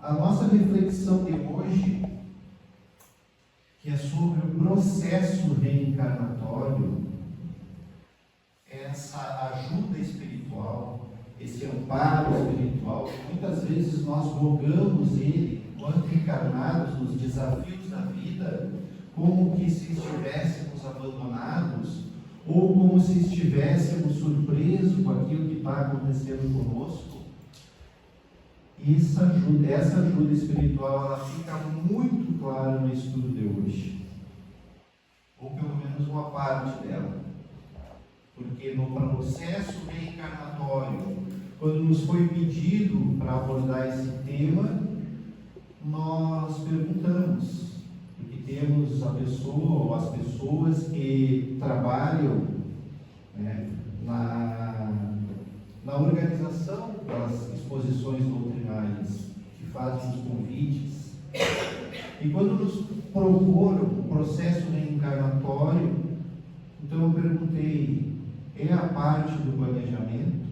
A nossa reflexão de hoje, que é sobre o processo reencarnatório, essa ajuda espiritual, esse amparo espiritual, muitas vezes nós rogamos ele, quando encarnados nos desafios da vida, como que se estivéssemos abandonados, ou como se estivéssemos surpresos com aquilo que está acontecendo conosco. Essa ajuda espiritual, ela fica muito clara no estudo de hoje, ou pelo menos uma parte dela, porque no processo reencarnatório, quando nos foi pedido para abordar esse tema, nós perguntamos, porque temos a pessoa ou as pessoas que trabalham, né, na organização das exposições doutrinárias, que fazem os convites, e quando nos proporam o processo reencarnatório, então eu perguntei, é a parte do planejamento?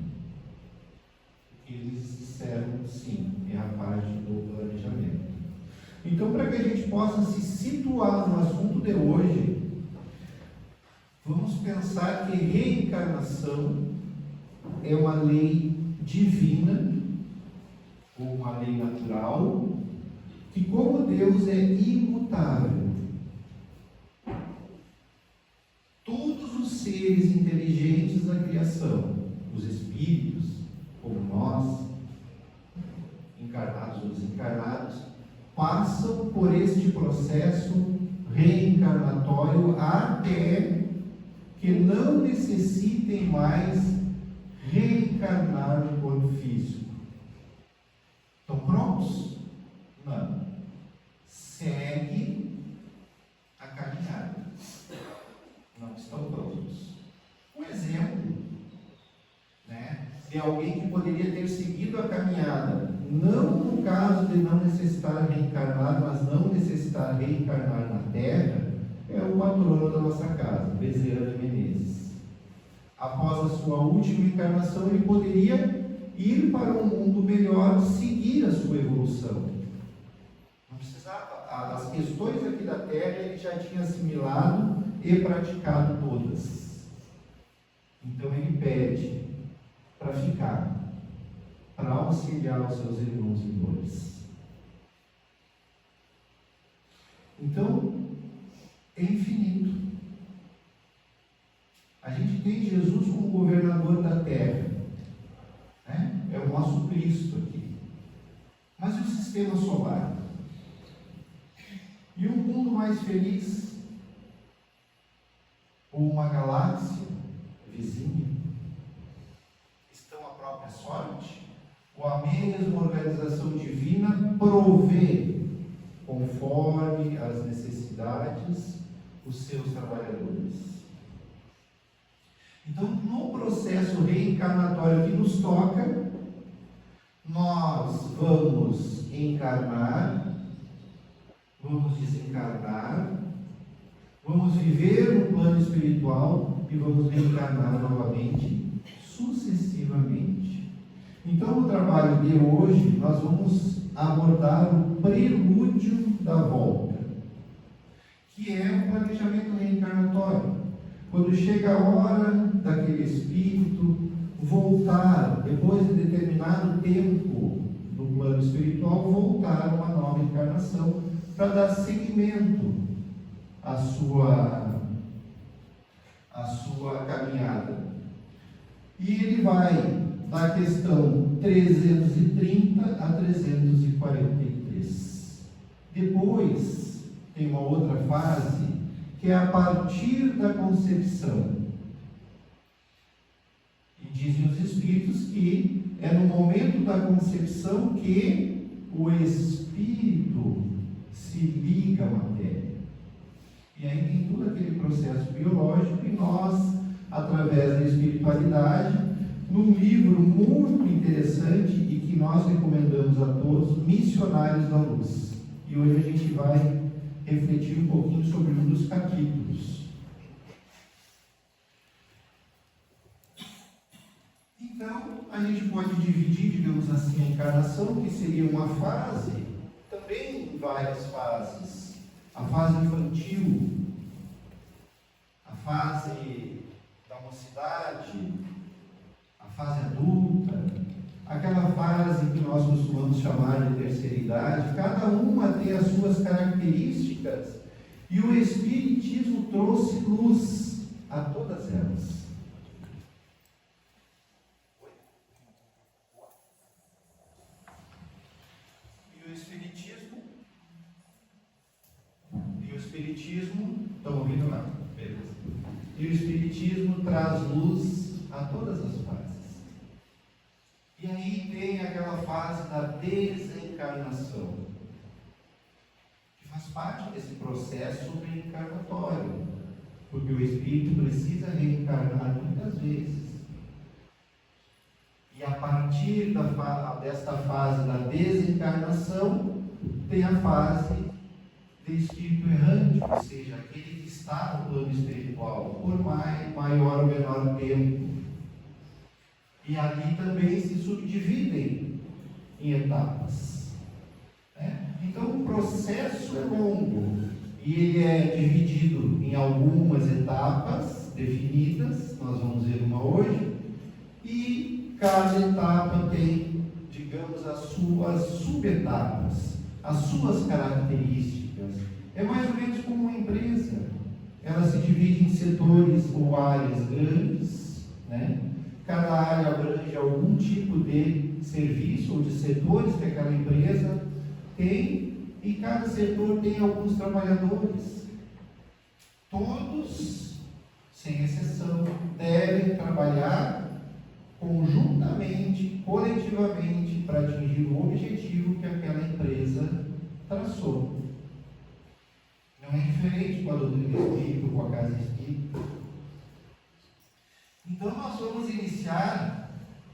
Eles disseram sim, é a parte do planejamento. Então, para que a gente possa se situar no assunto de hoje, vamos pensar que reencarnação é uma lei divina, ou uma lei natural, que como Deus é imutável, todos os seres inteligentes da criação, os espíritos, como nós, encarnados ou desencarnados, passam por este processo reencarnatório até que não necessitem mais reencarnar no corpo físico. Estão prontos? Não. Segue a caminhada. Não estão prontos. Um exemplo, né, de alguém que poderia ter seguido a caminhada, não no caso de não necessitar reencarnar, mas não necessitar reencarnar na Terra, é o patrono da nossa casa, Bezerra de Menezes. Após a sua última encarnação, ele poderia ir para um mundo melhor, seguir a sua evolução. Não precisava, as questões aqui da Terra ele já tinha assimilado e praticado todas. Então ele pede para ficar, para auxiliar os seus irmãos em dores. Então, é infinito. A gente tem Jesus como governador da terra, né? É o nosso Cristo aqui. Mas e o sistema solar? E um mundo mais feliz? Ou uma galáxia vizinha? Estão à própria sorte? Ou a mesma organização divina provê, conforme as necessidades, os seus trabalhadores? Então, no processo reencarnatório que nos toca, nós vamos encarnar, vamos desencarnar, vamos viver no plano espiritual e vamos reencarnar novamente, sucessivamente. Então, no trabalho de hoje, nós vamos abordar o prelúdio da volta, que é o planejamento reencarnatório. Quando chega a hora daquele espírito voltar, depois de determinado tempo no plano espiritual, voltar a uma nova encarnação para dar seguimento à sua caminhada. E ele vai da questão 330 a 343. Depois tem uma outra fase, que é a partir da concepção. E dizem os Espíritos que é no momento da concepção que o Espírito se liga à matéria. E aí tem todo aquele processo biológico e nós, através da espiritualidade, num livro muito interessante e que nós recomendamos a todos, Missionários da Luz. E hoje a gente vai refletir um pouquinho sobre um dos capítulos. Então, a a gente pode dividir, digamos assim, a encarnação, que seria uma fase, também em várias fases. A fase infantil, a fase da mocidade, a fase adulta, aquela fase que nós costumamos chamar de terceira idade. Cada uma tem as suas características e o Espiritismo trouxe luz a todas elas. E o Espiritismo, estão ouvindo lá? Beleza. E o Espiritismo traz luz a todas as fases. E aí tem aquela fase da desencarnação, que faz parte desse processo reencarnatório, porque o espírito precisa reencarnar muitas vezes. E a partir desta fase da desencarnação, tem a fase de espírito errante, ou seja, aquele que está no plano espiritual, por maior ou menor tempo. E ali também se subdividem em etapas. Então o processo é longo e ele é dividido em algumas etapas definidas, nós vamos ver uma hoje, e cada etapa tem, digamos, as suas subetapas, as suas características. É mais ou menos como uma empresa, ela se divide em setores ou áreas grandes, né? Cada área abrange algum tipo de serviço ou de setores que aquela empresa tem, e cada setor tem alguns trabalhadores. Todos, sem exceção, devem trabalhar conjuntamente, coletivamente, para atingir o objetivo que aquela empresa traçou. Não é diferente com a doutrina espírita, com a casa espírita. Então nós vamos iniciar,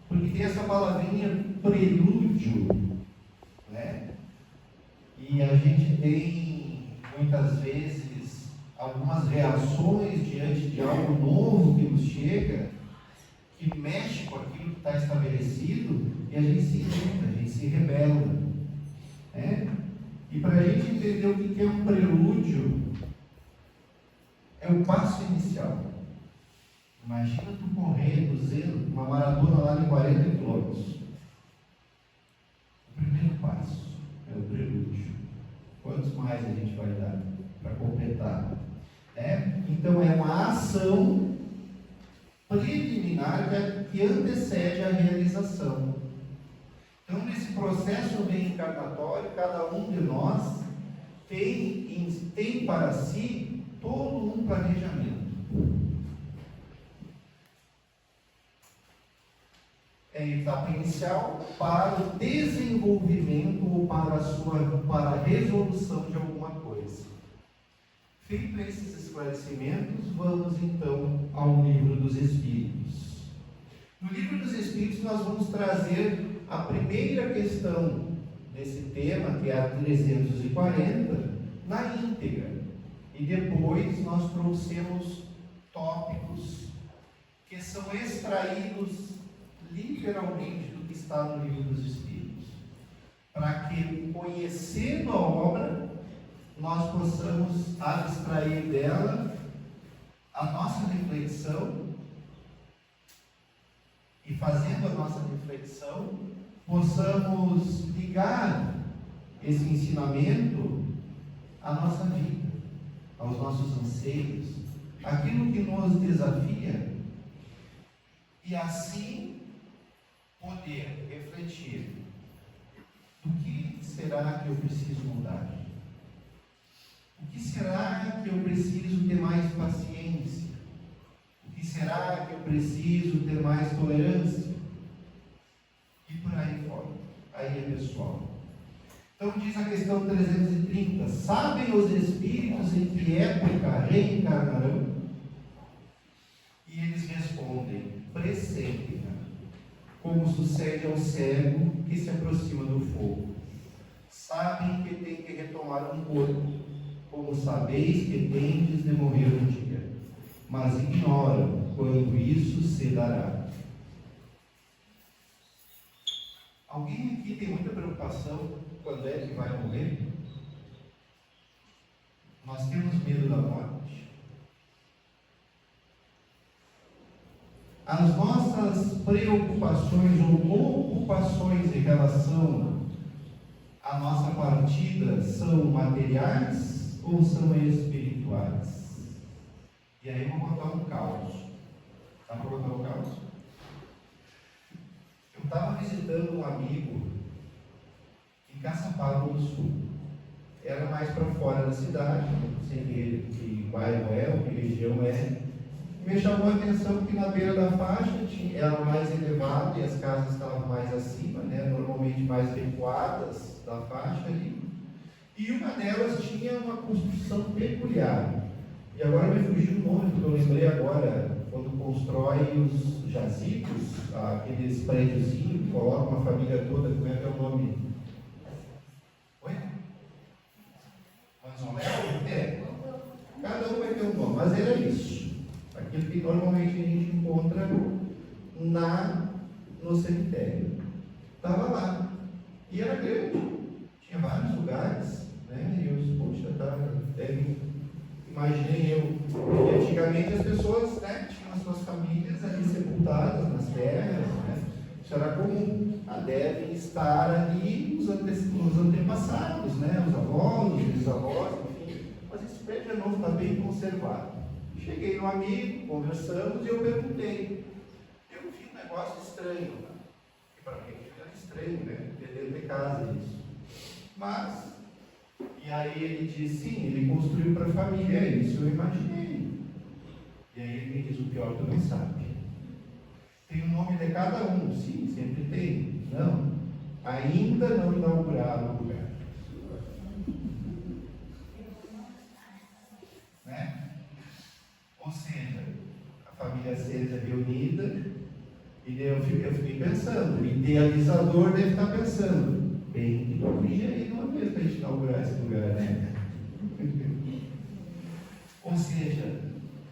porque tem essa palavrinha prelúdio, né? E a gente tem muitas vezes algumas reações diante de algo novo que nos chega, que mexe com aquilo que está estabelecido, e a gente se irrita, a gente se rebela, né? E para a gente entender o que é um prelúdio, é o passo inicial. Imagina tu correndo, uma maratona lá de 40 quilômetros. O primeiro passo é o prelúdio. Quantos mais a gente vai dar para completar? Então é uma ação preliminar que antecede a realização. Então, nesse processo reencarnatório, cada um de nós tem para si todo um planejamento. É a etapa inicial para o desenvolvimento ou para a resolução de alguma coisa. Feito esses esclarecimentos, vamos então ao Livro dos Espíritos. No Livro dos Espíritos nós vamos trazer a primeira questão desse tema, que é a 340, na íntegra. E depois nós trouxemos tópicos que são extraídos literalmente do que está no Livro dos Espíritos, para que, conhecendo a obra, nós possamos abstrair dela a nossa reflexão, e fazendo a nossa reflexão, possamos ligar esse ensinamento à nossa vida, aos nossos anseios, aquilo que nos desafia, e assim poder refletir: o que será que eu preciso mudar? O que será que eu preciso ter mais paciência? O que será que eu preciso ter mais tolerância? E por aí fora. Aí é pessoal. Então diz a questão 330: sabem os espíritos em que época reencarnarão? E eles respondem: pressentem, como sucede ao cego que se aproxima do fogo. Sabem que tem que retomar um corpo, como sabeis que tendes de morrer um dia, mas ignoram quando isso se dará. preocupação quando é que vai morrer? Nós temos medo da morte. As nossas preocupações ou ocupações em relação à nossa partida são materiais ou são espirituais? E aí eu vou contar um caos. Dá para contar um caos? Eu estava visitando um amigo em Caçapava do Sul. Era mais para fora da cidade, não sei que bairro é, ou que região é. Me chamou a atenção que na beira da faixa era mais elevado e as casas estavam mais acima, né, normalmente mais recuadas da faixa ali. E uma delas tinha uma construção peculiar. E agora me fugiu o nome, porque eu lembrei agora, quando constrói os jazigos, aqueles prédiozinhos, coloca uma família toda, como é que é o nome? Oi? Mausoléu? É. Cada um vai ter um nome, mas era isso. Aquilo que normalmente a gente encontra no cemitério. Estava lá. E era grande. Tinha vários lugares, né? E eu, poxa, imaginei eu. E antigamente as pessoas, né, tinham as suas famílias ali sepultadas nas terras, né? Isso era comum. Devem estar ali os antepassados, né? Os avós, os bisavós, enfim. Mas esse prédio novo está bem conservado. Cheguei no amigo, conversamos e eu perguntei. Eu vi um negócio estranho. Né? E para mim era estranho, né? Dentro de casa isso. Mas, e aí ele disse, sim, ele construiu para a família. É isso, eu imaginei. E aí ele me diz, o pior tu não sabe. Tem o nome de cada um, sim, sempre tem. Não, ainda não inauguraram o lugar. Né? Ou seja, a família seja reunida, e eu fiquei pensando, o idealizador deve estar pensando, bem que corrija aí de uma vez para a gente inaugurar esse lugar, né? Ou seja,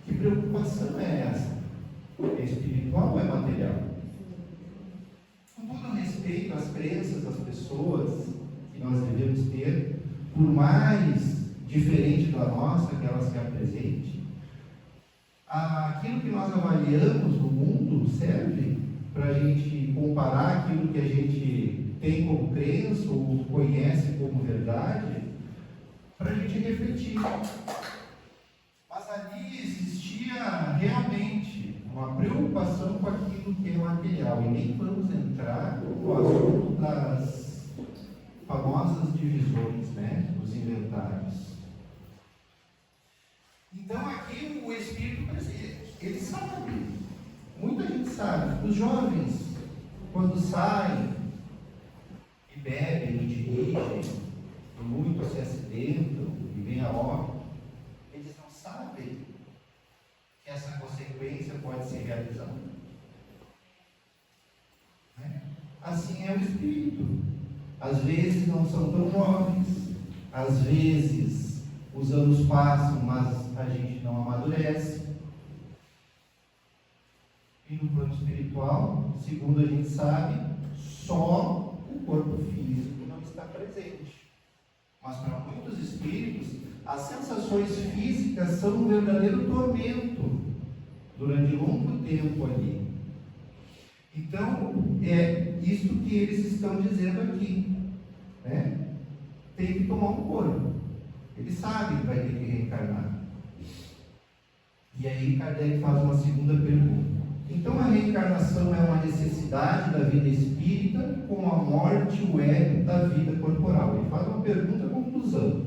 que preocupação é essa? É espiritual ou é material? Com todo respeito às crenças das pessoas que nós devemos ter, por mais diferente da nossa que elas se apresentem, aquilo que nós avaliamos no mundo serve para a gente comparar aquilo que a gente tem como crença ou conhece como verdade, para a gente refletir. Mas ali existia realmente uma preocupação com aquilo que é material, e nem vamos entrar no assunto das famosas divisões, né, dos inventários. Então aqui o Espírito, ele sabe, muita gente sabe. Os jovens, quando saem e bebem e dirigem, e muitos se acidentam e vêm a óbito, eles não sabem que essa consequência pode ser realizada. Né? Assim é o Espírito. Às vezes não são tão jovens, às vezes os anos passam, mas a gente não amadurece. E no plano espiritual, segundo a gente sabe, só o corpo físico não está presente. Mas para muitos espíritos, as sensações físicas são um verdadeiro tormento durante longo tempo ali. Então, é isso que eles estão dizendo aqui, né? Tem que tomar um corpo. Eles sabem que vai ter que reencarnar. E aí Kardec faz uma segunda pergunta. Então a reencarnação é uma necessidade da vida espírita, como a morte o é da vida corporal? Ele faz uma pergunta conclusão.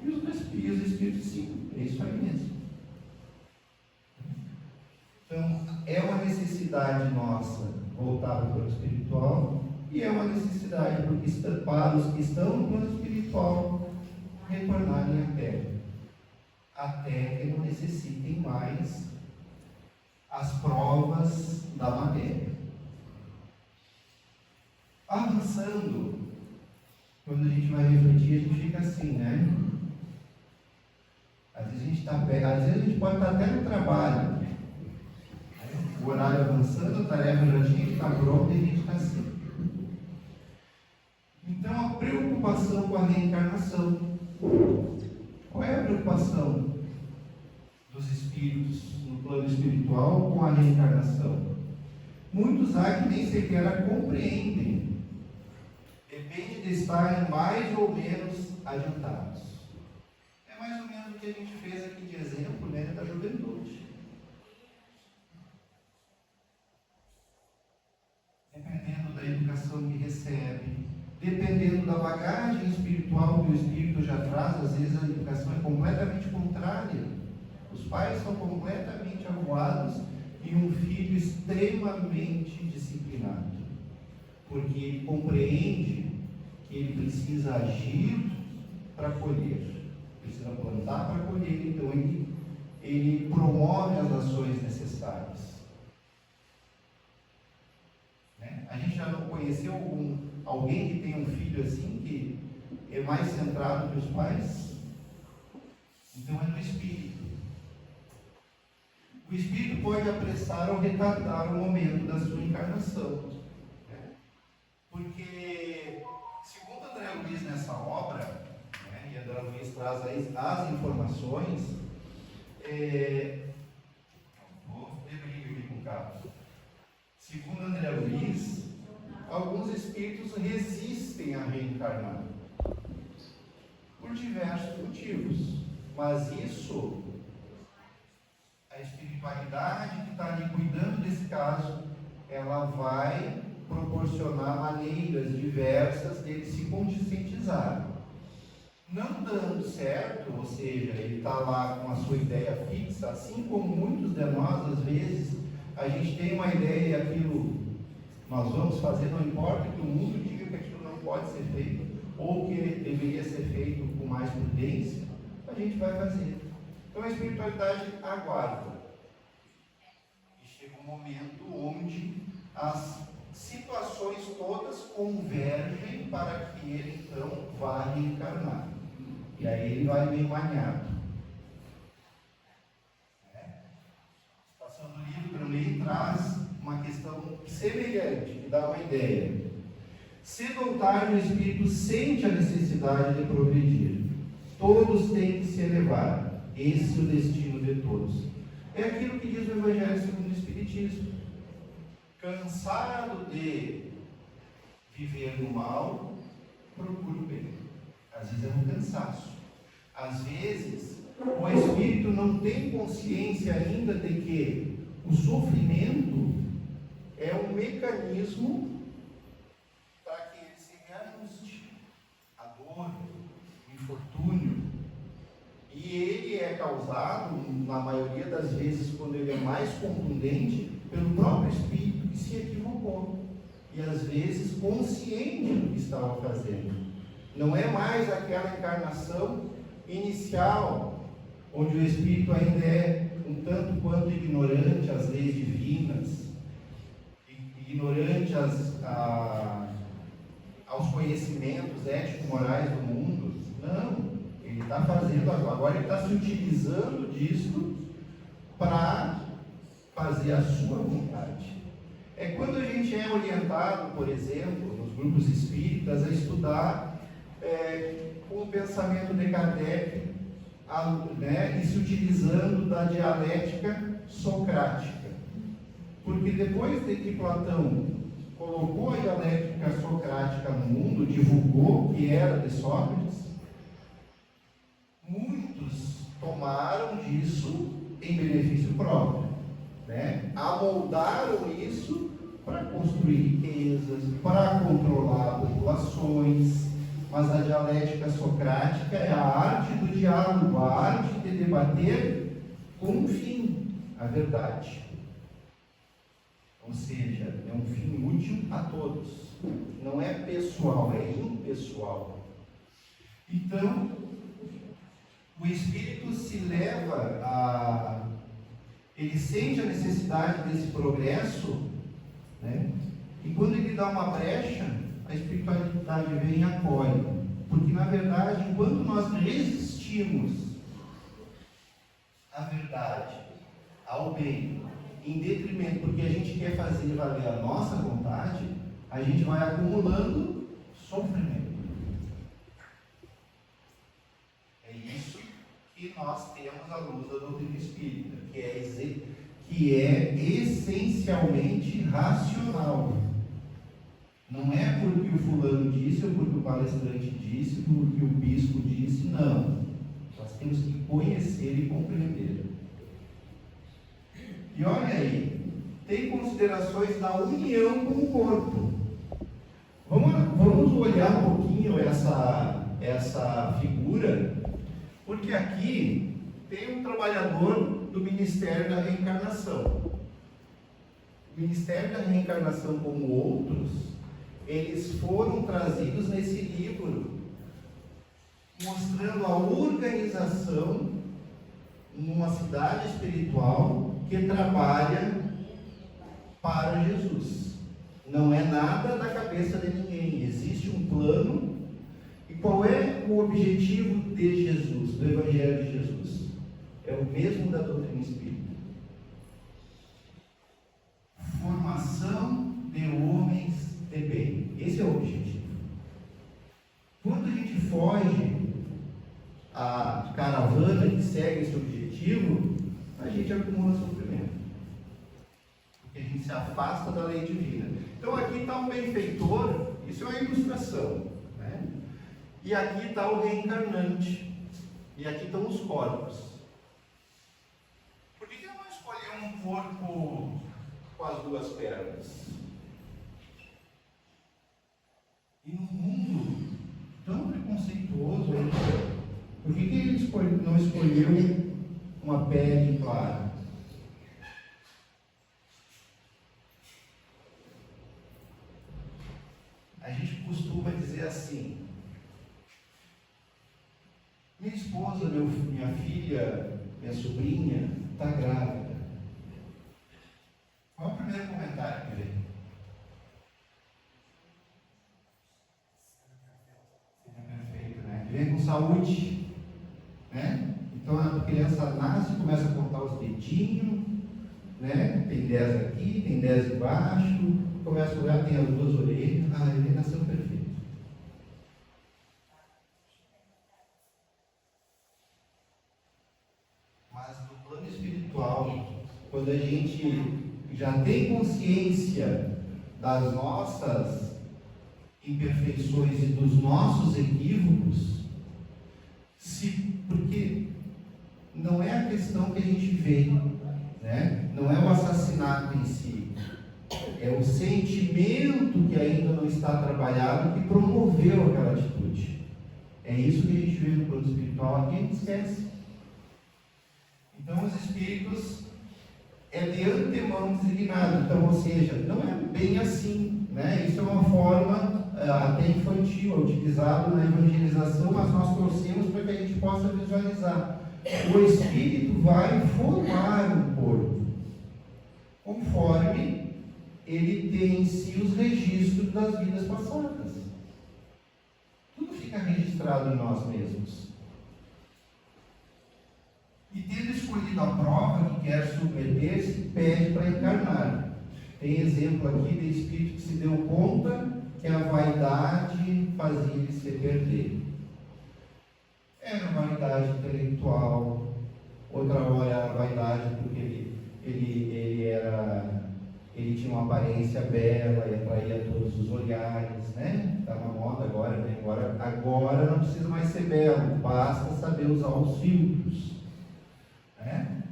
E os espíritos, sim, é isso aí mesmo. Então, é uma necessidade nossa voltar para o plano espiritual, e é uma necessidade para os que estão no plano espiritual retornarem à Terra, até que não necessitem mais as provas da matéria. Avançando, quando a gente vai refletir, a gente fica assim, né? Às vezes a gente está perto, às vezes a gente pode estar até no trabalho, né? O horário avançando, a tarefa já tinha que estar pronta e a gente está assim. preocupação com a reencarnação. Qual é a preocupação dos espíritos no plano espiritual com a reencarnação? Muitos há que nem sequer a compreendem. Depende de estarem mais ou menos adiantados. É mais ou menos o que a gente fez aqui de exemplo, né, da juventude. Dependendo da educação que recebe, dependendo da bagagem espiritual que o espírito já traz, às vezes a educação é completamente contrária. Os pais são completamente avoados e um filho extremamente disciplinado, porque ele compreende que ele precisa agir para colher, precisa plantar para colher, então ele promove as ações necessárias. Né? A gente já não conheceu alguém que tem um filho assim, que é mais centrado que os pais? Então é do espírito. O espírito pode apressar ou retardar o momento da sua encarnação. Né? Porque, segundo André Luiz nessa obra, né, e André Luiz traz aí as informações, vou definir aqui com o carro. Segundo André Luiz, alguns espíritos resistem a reencarnar por diversos motivos, mas isso, a espiritualidade que está ali cuidando desse caso, ela vai proporcionar maneiras diversas dele se conscientizar. Não dando certo, ou seja, ele está lá com a sua ideia fixa, assim como muitos de nós, às vezes, a gente tem uma ideia e aquilo nós vamos fazer, não importa que o mundo diga que aquilo não pode ser feito, ou que deveria ser feito com mais prudência, a gente vai fazer. Então a espiritualidade aguarda. E chega um momento onde as situações todas convergem para que ele então vá reencarnar. E aí ele vai meio maniado. A situação do livro também traz uma questão semelhante, que dá uma ideia. Cedo ou tarde o espírito sente a necessidade de progredir. Todos têm que se elevar. Esse é o destino de todos. É aquilo que diz o Evangelho segundo o Espiritismo. Cansado de viver no mal, procura o bem. Às vezes é um cansaço. Às vezes, o espírito não tem consciência ainda de que o sofrimento é um mecanismo para que ele se reajuste. A dor, o infortúnio. E ele é causado, na maioria das vezes, quando ele é mais contundente, pelo próprio espírito que se equivocou. E às vezes consciente do que estava fazendo. Não é mais aquela encarnação inicial, onde o espírito ainda é um tanto quanto ignorante às leis divinas, ignorante aos conhecimentos ético-morais do mundo. Não, ele está fazendo agora, ele está se utilizando disso para fazer a sua vontade. É quando a gente é orientado, por exemplo, nos grupos espíritas, a estudar com o pensamento de Kardec, né, e se utilizando da dialética socrática. Porque depois de que Platão colocou a dialética socrática no mundo, divulgou que era de Sócrates, muitos tomaram disso em benefício próprio, né? Amoldaram isso para construir riquezas, para controlar populações. Mas a dialética socrática é a arte do diálogo, a arte de debater com um fim, a verdade. Ou seja, é um fim útil a todos. Não é pessoal, é impessoal. Então, o espírito se leva a... ele sente a necessidade desse progresso, né? E quando ele dá uma brecha, a espiritualidade vem e acolhe. Porque, na verdade, enquanto nós resistimos à verdade, ao bem, em detrimento, porque a gente quer fazer valer a nossa vontade, a gente vai acumulando sofrimento. que nós temos à luz da doutrina espírita, que é essencialmente racional. Não é porque o fulano disse, ou porque o palestrante disse, ou porque o bispo disse, não. Nós temos que conhecer e compreender. E olha aí, tem considerações da união com o corpo. Vamos olhar um pouquinho essa figura, porque aqui tem um trabalhador do Ministério da Reencarnação. O Ministério da Reencarnação, como outros, eles foram trazidos nesse livro, mostrando a organização numa cidade espiritual que trabalha para Jesus. Não é nada da cabeça de ninguém, existe um plano. E qual é o objetivo de Jesus, do Evangelho de Jesus? É o mesmo da doutrina espírita. Formação de homens de bem. Esse é o objetivo. Quando a gente foge a caravana que segue esse objetivo, a gente acumula sofrimento. Porque a gente se afasta da lei divina. Então aqui está um benfeitor, isso é uma ilustração, né? E aqui está o reencarnante. E aqui estão os corpos. Por que eu não escolhi um corpo com as duas pernas? E no mundo tão preconceituoso, por que ele não escolheu uma pele clara? A gente costuma dizer assim: minha esposa, minha filha, minha sobrinha está grávida. Qual é o primeiro comentário que vem? Vem com saúde, né? Então a criança nasce, começa a contar os dedinhos, né? Tem 10 aqui, tem 10 embaixo, começa a olhar, tem as duas orelhas. Ele nasceu perfeito. Mas no plano espiritual, quando a gente já tem consciência das nossas imperfeições e dos nossos equívocos, porque não é a questão que a gente vê, né? Não é o assassinato em si, é o sentimento que ainda não está trabalhado que promoveu aquela atitude. É isso que a gente vê no plano espiritual, aqui a gente esquece. Então os espíritos é de antemão designado, então, ou seja, não é bem assim, né? Isso é uma forma até infantil, utilizado na evangelização, mas nós trouxemos para que a gente possa visualizar. O Espírito vai formar um corpo, conforme ele tem em si os registros das vidas passadas. Tudo fica registrado em nós mesmos. E tendo escolhido a prova que quer submeter-se, pede para encarnar. Tem exemplo aqui de espírito que se deu conta que a vaidade fazia ele se perder. Era vaidade intelectual, outra hora era vaidade porque ele tinha uma aparência bela e atraía todos os olhares, né? Está na moda agora, né? Agora não precisa mais ser belo, basta saber usar os filtros, né?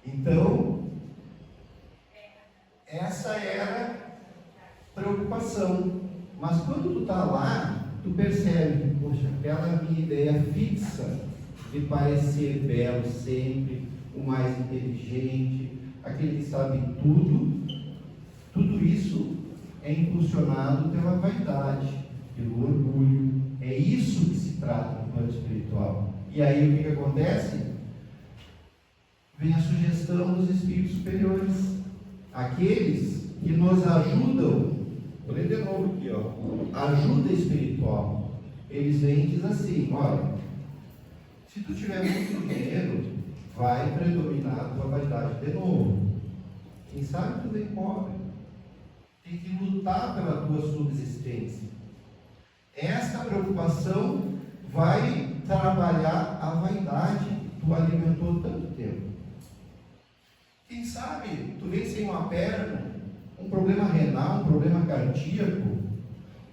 Então, essa era a preocupação. Mas quando tu está lá, tu percebe que, poxa, aquela minha ideia fixa de parecer belo sempre, o mais inteligente, aquele que sabe tudo isso é impulsionado pela vaidade, pelo orgulho. É isso que se trata no plano espiritual. E aí o que acontece? Vem a sugestão dos espíritos superiores, aqueles que nos ajudam. Vou ler de novo aqui, ajuda espiritual. Eles vêm e dizem assim: olha, se tu tiver muito dinheiro, vai predominar a tua vaidade de novo. Quem sabe tu vem pobre. Tem que lutar pela tua subsistência. Esta preocupação vai trabalhar a vaidade. tu alimentou tanto tempo. Quem sabe tu vem sem uma perna, um problema renal, um problema cardíaco,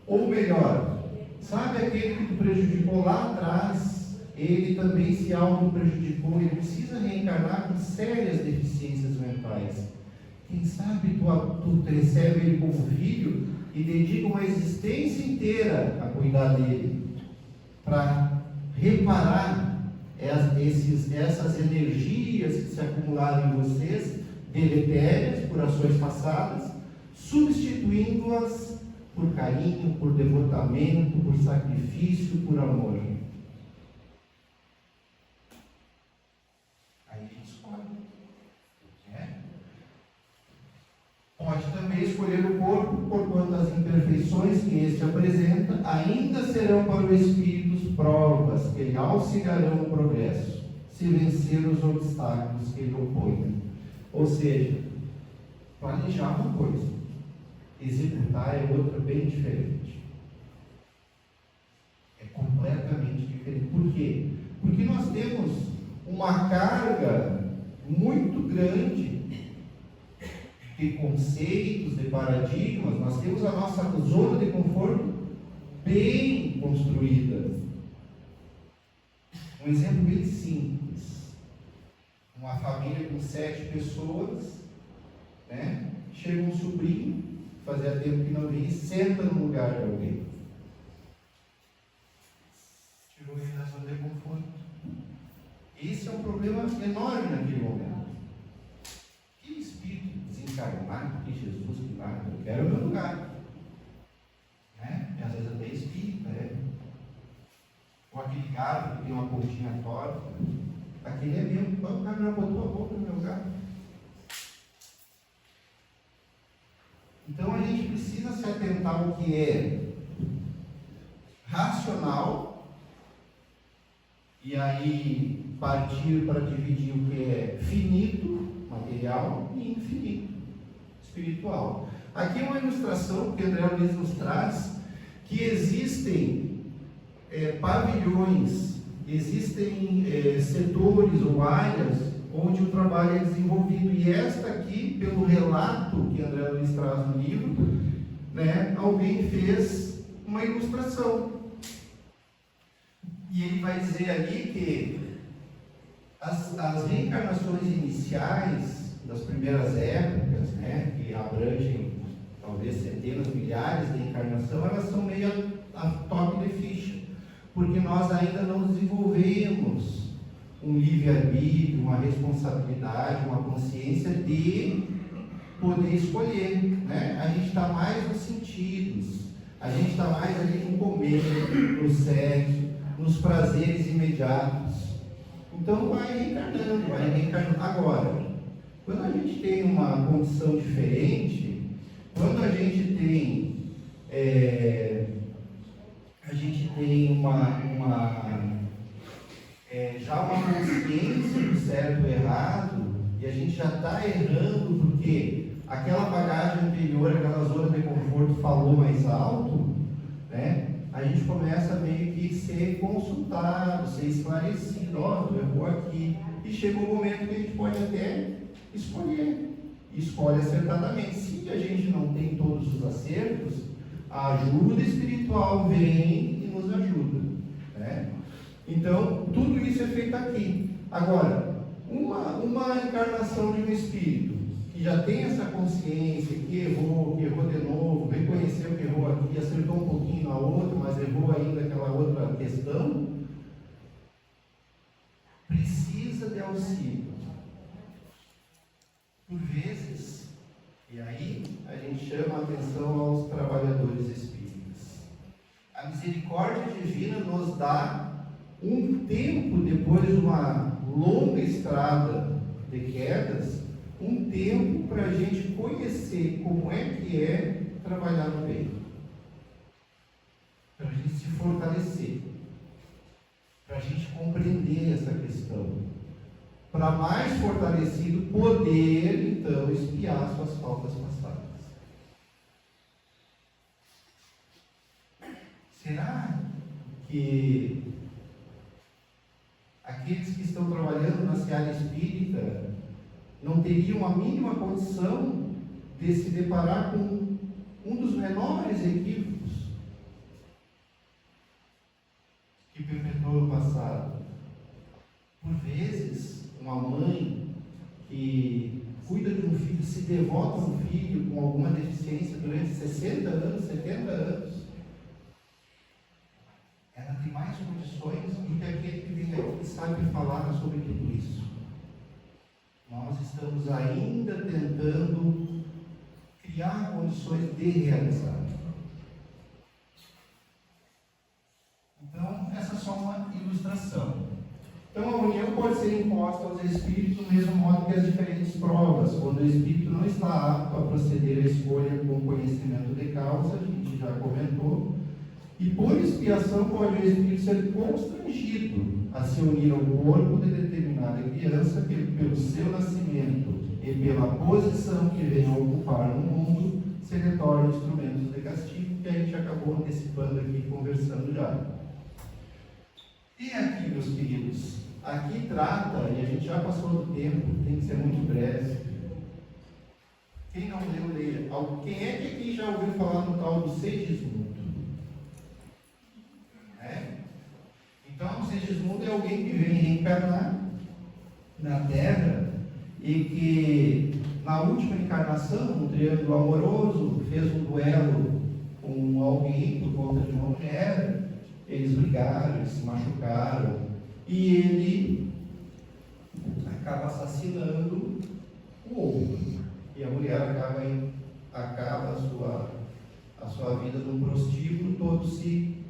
ou melhor, sabe aquele que tu prejudicou lá atrás, ele também se auto-prejudicou, ele precisa reencarnar com sérias deficiências mentais. Quem sabe tu recebe ele como filho e dedica uma existência inteira a cuidar dele, para reparar essas energias que se acumularam em vocês, deletérias por ações passadas, substituindo-as por carinho, por devotamento, por sacrifício, por amor. Aí a gente escolhe. Pode também escolher o corpo, porquanto as imperfeições que este apresenta ainda serão para o espírito provas que lhe auxiliarão no progresso, se vencer os obstáculos que lhe opõem. Ou seja, planejar uma coisa, executar é outra bem diferente. É completamente diferente. Por quê? Porque nós temos uma carga muito grande de conceitos, de paradigmas. Nós temos a nossa zona de conforto bem construída. Um exemplo bem simples: uma família com 7 pessoas, né? Chega um sobrinho, fazia tempo que não vinha, senta no lugar de alguém, tirou ele da zona de conforto. Esse é um problema enorme naquele momento. Que espírito desencarnado, que Jesus, que nada, eu quero o meu lugar, né? E às vezes até espírita, ou aquele gado que tem uma pontinha torta, aquele é meu, o cara já botou a boca no meu lugar. Então a gente precisa se atentar ao que é racional, e aí partir para dividir o que é finito, material, e infinito, espiritual. Aqui é uma ilustração que André Luiz nos traz, que existem pavilhões, existem setores ou áreas onde o trabalho é desenvolvido, e esta aqui, pelo relato que André Luiz traz no livro, né, alguém fez uma ilustração, e ele vai dizer ali que as reencarnações iniciais das primeiras épocas, né, que abrangem talvez centenas, milhares de encarnações, elas são meio a toque de ficha, porque nós ainda não desenvolvemos um livre-arbítrio, uma responsabilidade, uma consciência de poder escolher, né? A gente está mais nos sentidos, a gente está mais ali no comer, no sexo, nos prazeres imediatos. Então vai reencarnando. Agora, quando a gente tem uma condição diferente, quando a gente tem já uma consciência do certo e errado, e a gente já está errando porque aquela bagagem anterior, aquela zona de conforto falou mais alto, né? A gente começa meio que ser consultado, ser esclarecido, tu errou aqui, e chega um momento que a gente pode até escolher, escolhe acertadamente. Se a gente não tem todos os acertos, a ajuda espiritual vem e nos ajuda, né? Então, tudo isso é feito aqui. Agora, uma encarnação de um espírito que já tem essa consciência, que errou de novo, reconheceu que errou aqui, acertou um pouquinho na outra, mas errou ainda aquela outra questão, precisa de auxílio. Por vezes, e aí a gente chama a atenção aos trabalhadores espíritas. A misericórdia divina nos dá um tempo, depois de uma longa estrada de quedas, um tempo para a gente conhecer como é que é trabalhar no bem, para a gente se fortalecer, para a gente compreender essa questão, para mais fortalecido poder então expiar suas faltas passadas. Será que aqueles que estão trabalhando na seara espírita não teriam a mínima condição de se deparar com um dos menores equívocos que perpetuou no passado. Por vezes, uma mãe que cuida de um filho, se devota a um filho com alguma deficiência durante 60 anos, 70 anos, ela tem mais condições do que aquele que vem aqui que sabe falar sobre tudo isso. Nós estamos ainda tentando criar condições de realizar. Então, essa é só uma ilustração. Então, a união pode ser imposta aos espíritos do mesmo modo que as diferentes provas, quando o espírito não está apto a proceder à escolha com conhecimento de causa, a gente já comentou, e por expiação pode o espírito ser constrangido a se unir ao corpo de determinada criança que, pelo seu nascimento e pela posição que vem a ocupar no mundo, se lhe tornam instrumentos de castigo, que a gente acabou antecipando aqui, conversando já. E aqui, meus queridos, aqui trata, e a gente já passou do tempo, tem que ser muito breve. Quem não leu, leia. Quem é que aqui já ouviu falar no tal do Segismundo? Então, o Segismundo é alguém que vem reencarnar na Terra e que, na última encarnação, no triângulo amoroso, fez um duelo com alguém por conta de uma mulher. Eles brigaram, eles se machucaram e ele acaba assassinando o outro. E a mulher acaba a sua vida num prostíbulo, todos se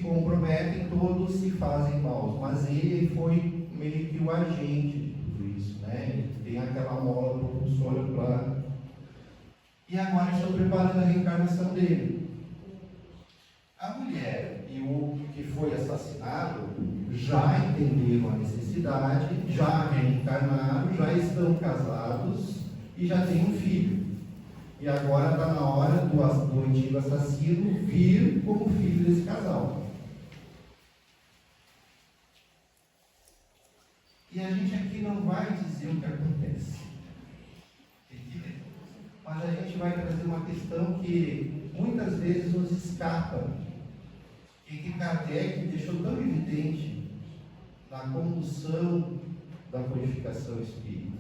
comprometem, todos se fazem maus, mas ele foi meio que o agente de tudo isso, né? Ele tem aquela mola propulsora para... E agora estou preparando a reencarnação dele. A mulher e o que foi assassinado já entenderam a necessidade, já reencarnaram, já estão casados e já têm um filho. E agora está na hora do antigo assassino vir como filho desse casal. E a gente aqui não vai dizer o que acontece. Mas a gente vai trazer uma questão que muitas vezes nos escapa. E que Kardec deixou tão evidente na condução da codificação espírita.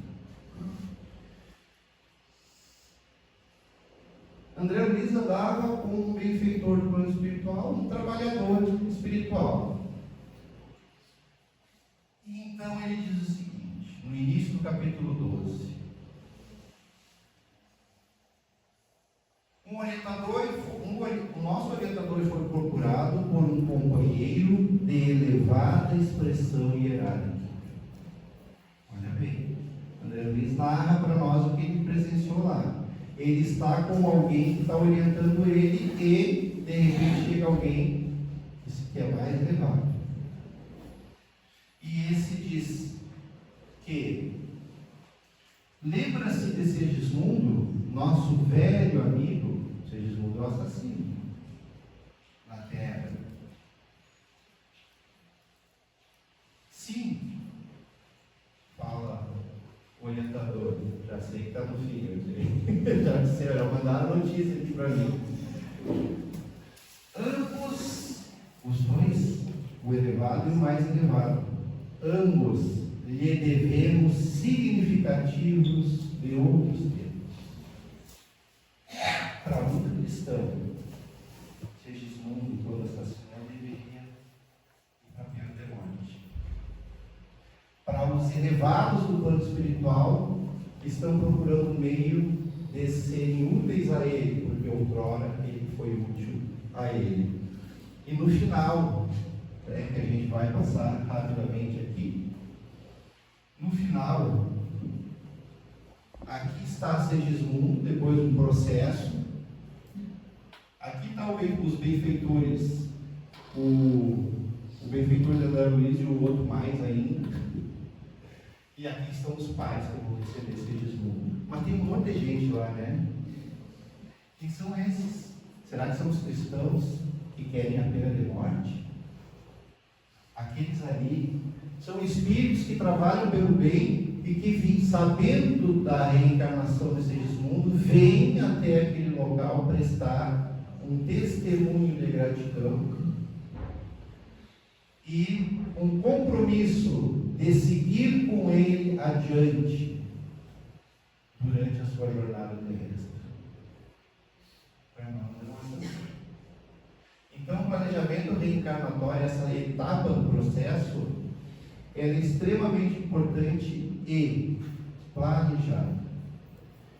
André Luiz andava como um benfeitor do plano espiritual, um trabalhador espiritual. E então ele diz o seguinte, no início do capítulo 12. O nosso orientador foi procurado por um companheiro de elevada expressão hierárquica. Olha bem, André Luiz narra para nós o que ele presenciou lá. Ele está com alguém que está orientando ele e, de repente, chega alguém que é mais elevado. E esse diz que lembra-se de Segismundo, nosso velho amigo. Segismundo é o assassino na Terra. Sim, fala o orientador. Já sei que está no filho. Já disseram, já mandaram notícia aqui para mim. Ambos, os dois, o elevado e o mais elevado, ambos lhe devemos significativos de outros tempos. Para muito cristão, Segismundo, quando assassinou, deveria ir para a pena de morte. Para os elevados do plano espiritual, estão procurando um meio de serem úteis a ele, porque outrora ele foi útil a ele. E no final, que a gente vai passar rapidamente aqui, no final, aqui está Segismundo, depois de um processo. Aqui está os benfeitores, o benfeitor de André Luiz e o outro mais ainda. E aqui estão os pais que vão receber Segismundo. Mas tem um monte de gente lá, né? Quem são esses? Será que são os cristãos que querem a pena de morte? aqueles ali são espíritos que trabalham pelo bem e que, sabendo da reencarnação desse mundo, vêm até aquele local prestar um testemunho de gratidão e um compromisso de seguir com ele adiante durante a sua jornada terrestre. Então, o planejamento reencarnatório, essa etapa do processo, ela é extremamente importante e planejada.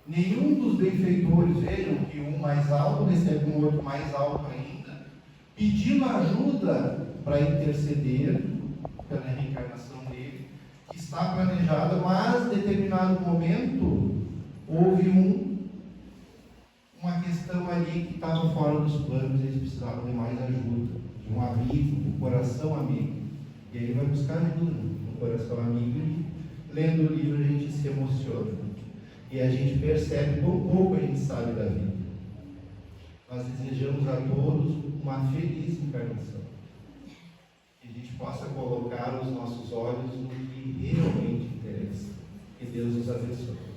Nenhum dos benfeitores, vejam que um mais alto recebe um outro mais alto ainda, pedindo ajuda para interceder pela reencarnação dele, que está planejada, mas em determinado momento houve uma questão ali que estava fora dos planos e eles precisavam de mais ajuda, de um amigo, um coração amigo. E aí vai buscar ajuda no coração amigo e lendo o livro a gente se emociona. E a gente percebe quão pouco a gente sabe da vida. Nós desejamos a todos uma feliz encarnação. Que a gente possa colocar os nossos olhos no que realmente interessa. Que Deus nos abençoe.